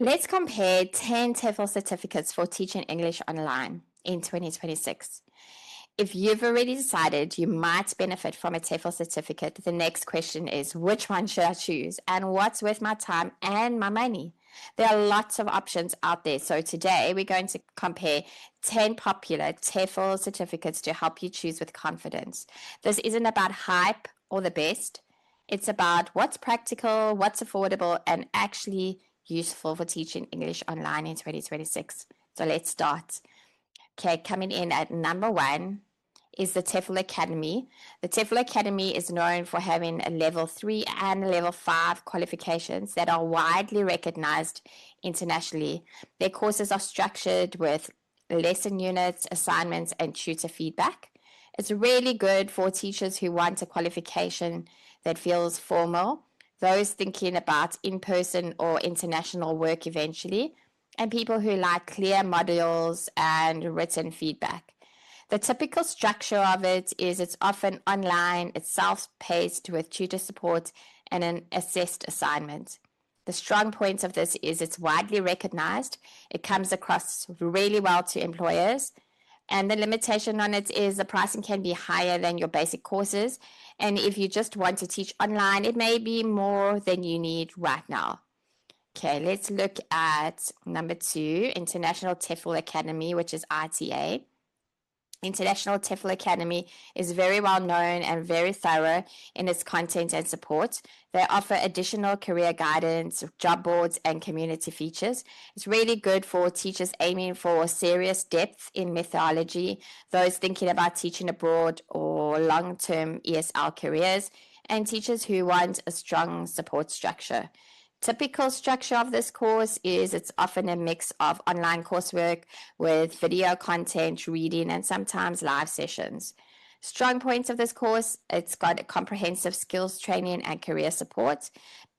Let's compare 10 TEFL certificates for teaching English online in 2026. If you've already decided you might benefit from a TEFL certificate, the next question is, which one should I choose and what's worth my time and my money? There are lots of options out there. So today we're going to compare 10 popular TEFL certificates to help you choose with confidence. This isn't about hype or the best. It's about what's practical, what's affordable, and actually useful for teaching English online in 2026. So let's start. Okay, coming in at number one is the TEFL Academy. The TEFL Academy is known for having a level 3 and a level 5 qualifications that are widely recognized internationally. Their courses are structured with lesson units, assignments, and tutor feedback. It's really good for teachers who want a qualification that feels formal, those thinking about in-person or international work eventually, and people who like clear modules and written feedback. The typical structure of it is it's often online, it's self-paced with tutor support and an assessed assignment. The strong points of this is it's widely recognized, it comes across really well to employers, and the limitation on it is the pricing can be higher than your basic courses. And if you just want to teach online, it may be more than you need right now. Okay, let's look at number 2, International TEFL Academy, which is ITA. International TEFL Academy is very well known and very thorough in its content and support. They offer additional career guidance, job boards, and community features. It's really good for teachers aiming for serious depth in methodology, those thinking about teaching abroad or long-term ESL careers, and teachers who want a strong support structure. Typical structure of this course is it's often a mix of online coursework with video content, reading, and sometimes live sessions. Strong points of this course, it's got a comprehensive skills training and career support,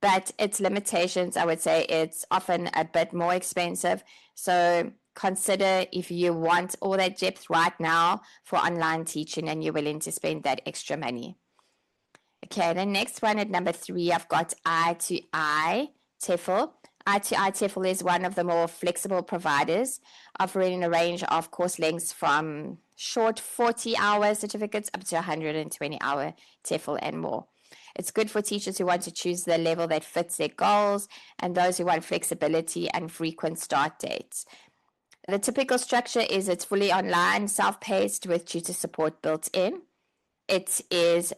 but its limitations, I would say it's often a bit more expensive. So consider if you want all that depth right now for online teaching and you're willing to spend that extra money. Okay, the next one at number 3, I've got I2I TEFL. I2I TEFL is one of the more flexible providers, offering a range of course lengths from short 40-hour certificates up to 120-hour TEFL and more. It's good for teachers who want to choose the level that fits their goals and those who want flexibility and frequent start dates. The typical structure is it's fully online, self-paced with tutor support built in. It is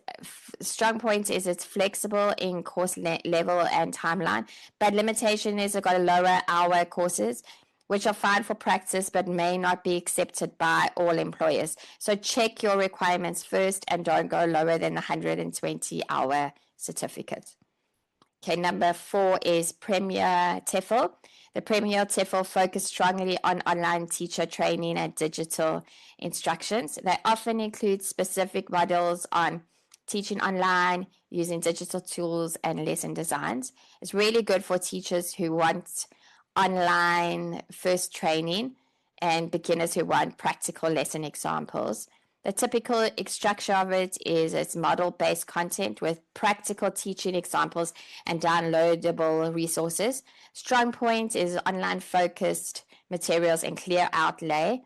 strong point is it's flexible in course level and timeline, but limitation is it's got a lower hour courses, which are fine for practice but may not be accepted by all employers. So check your requirements first and don't go lower than the 120-hour certificate. Okay, number 4 is Premier TEFL. The Premier TEFL focus strongly on online teacher training and digital instructions. They often include specific modules on teaching online, using digital tools, and lesson designs. It's really good for teachers who want online first training and beginners who want practical lesson examples. The typical structure of it is it's model-based content with practical teaching examples and downloadable resources. Strong point is online-focused materials and clear outlay.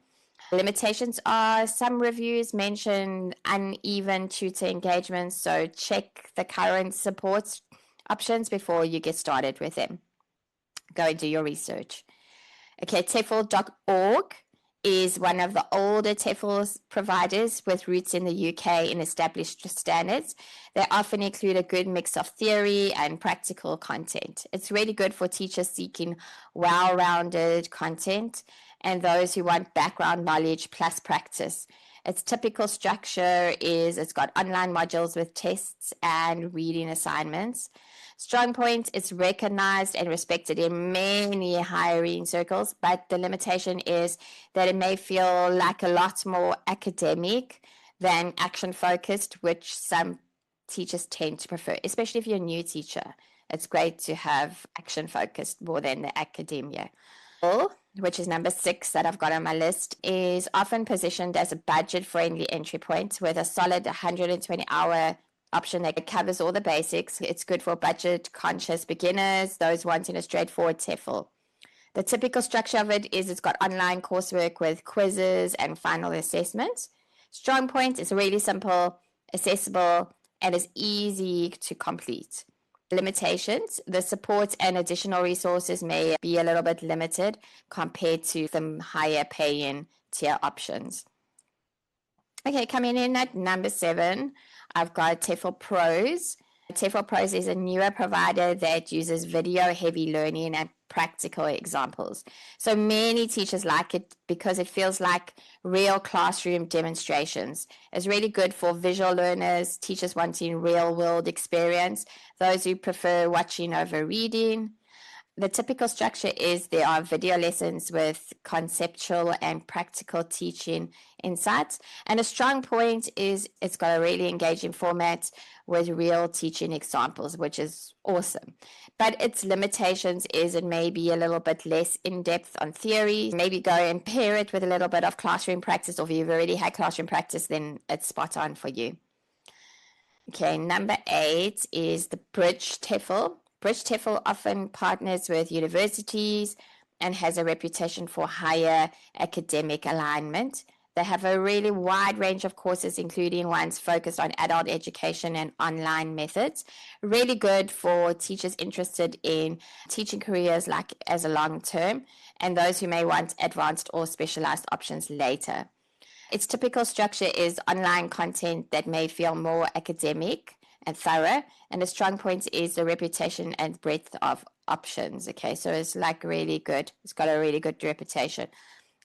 Limitations are some reviews mention uneven tutor engagement, so check the current support options before you get started with them. Go and do your research. Okay, TEFL.org is one of the older TEFL providers with roots in the UK in established standards. They often include a good mix of theory and practical content. It's really good for teachers seeking well-rounded content and those who want background knowledge plus practice. Its typical structure is it's got online modules with tests and reading assignments. Strong point, it's recognized and respected in many hiring circles, but the limitation is that it may feel like a lot more academic than action-focused, which some teachers tend to prefer, especially if you're a new teacher. It's great to have action-focused more than the academia. Which is number 6 that I've got on my list, is often positioned as a budget-friendly entry point with a solid 120-hour option that covers all the basics. It's good for budget-conscious beginners, those wanting a straightforward TEFL. The typical structure of it is it's got online coursework with quizzes and final assessments. Strong point is really simple, accessible, and is easy to complete. Limitations, the support and additional resources may be a little bit limited compared to the higher paying tier options. Okay, coming in at number 7, I've got TEFLPros. TEFLPros is a newer provider that uses video-heavy learning and practical examples. So many teachers like it because it feels like real classroom demonstrations. It's really good for visual learners, teachers wanting real-world experience, those who prefer watching over reading. The typical structure is there are video lessons with conceptual and practical teaching insights. And a strong point is it's got a really engaging format with real teaching examples, which is awesome. But its limitations is it may be a little bit less in-depth on theory. Maybe go and pair it with a little bit of classroom practice, or if you've already had classroom practice, then it's spot on for you. Okay, number 8 is the Bridge TEFL. Bridge TEFL often partners with universities and has a reputation for higher academic alignment. They have a really wide range of courses, including ones focused on adult education and online methods. Really good for teachers interested in teaching careers like as a long term, and those who may want advanced or specialized options later. Its typical structure is online content that may feel more academic and thorough, and a strong point is the reputation and breadth of options. Okay, so it's like really good. It's got a really good reputation.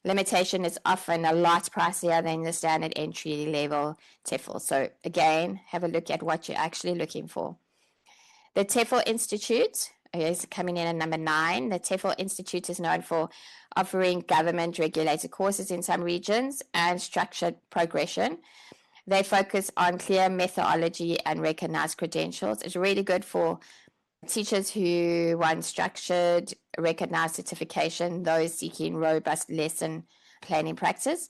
Limitation is often a lot pricier than the standard entry level TEFL. So again, have a look at what you're actually looking for. The TEFL Institute is coming in at number 9. The TEFL Institute is known for offering government regulated courses in some regions and structured progression. They focus on clear methodology and recognized credentials. It's really good for teachers who want structured, recognized certification, those seeking robust lesson planning practice.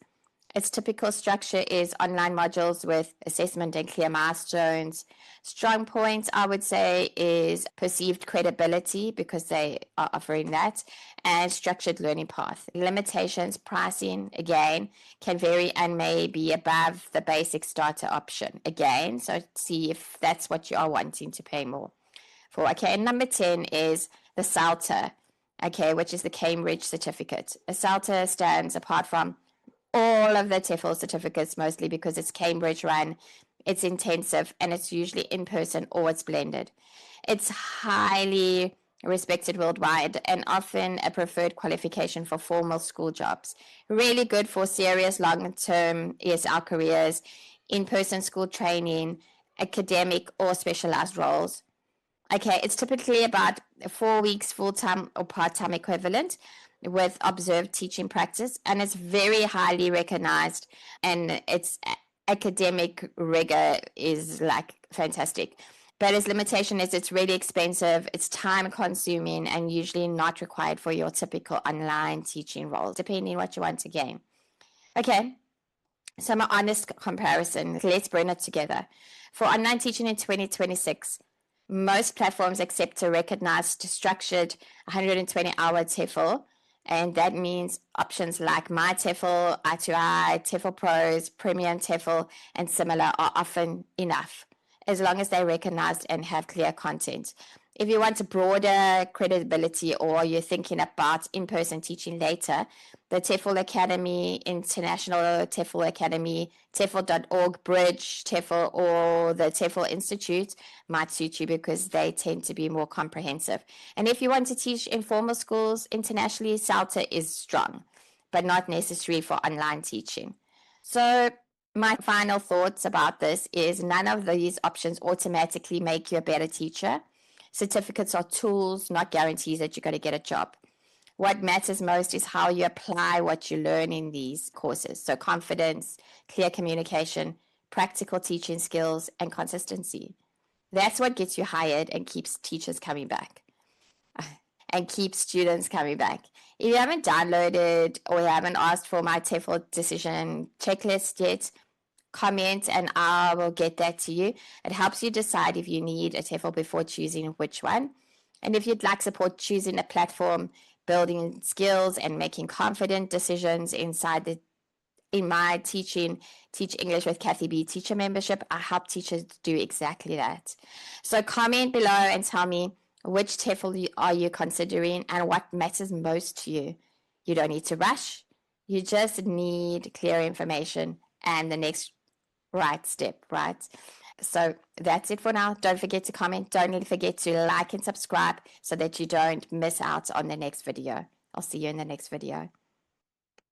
Its typical structure is online modules with assessment and clear milestones. Strong points, I would say, is perceived credibility because they are offering that, and structured learning path. Limitations, pricing, again, can vary and may be above the basic starter option. Again, so see if that's what you are wanting to pay more for. Okay, and number 10 is the CELTA, okay, which is the Cambridge certificate. A CELTA stands apart from all of the TEFL certificates, mostly because it's Cambridge run, it's intensive, and it's usually in person or it's blended. It's highly respected worldwide and often a preferred qualification for formal school jobs. Really good for serious long-term ESL careers, in-person school training, academic or specialized roles. Okay, it's typically about 4 weeks full-time or part-time equivalent with observed teaching practice, and it's very highly recognized, and its academic rigor is like fantastic. But its limitation is it's really expensive, it's time consuming, and usually not required for your typical online teaching role, depending what you want to gain. Okay, so my honest comparison, let's bring it together. For online teaching in 2026, most platforms accept a recognized structured 120-hour TEFL, and that means options like MyTEFL, I2I, TEFLPros, Premium TEFL, and similar are often enough, as long as they're recognized and have clear content. If you want a broader credibility or you're thinking about in-person teaching later, the TEFL Academy, International TEFL Academy, TEFL.org, Bridge, TEFL, or the TEFL Institute might suit you because they tend to be more comprehensive. And if you want to teach in formal schools internationally, CELTA is strong, but not necessary for online teaching. So my final thoughts about this is none of these options automatically make you a better teacher. Certificates are tools, not guarantees that you're going to get a job. What matters most is how you apply what you learn in these courses. So confidence, clear communication, practical teaching skills, and consistency. That's what gets you hired and keeps teachers coming back and keeps students coming back. If you haven't downloaded or you haven't asked for my TEFL decision checklist yet, comment and I will get that to you. It helps you decide if you need a TEFL before choosing which one. And if you'd like support choosing a platform, building skills, and making confident decisions in my Teach English with Kathy B teacher membership, I help teachers do exactly that. So comment below and tell me which TEFL are you considering and what matters most to you. You don't need to rush. You just need clear information and the next right step, right? So that's it for now. Don't forget to comment. Don't forget to like and subscribe so that you don't miss out on the next video. I'll see you in the next video.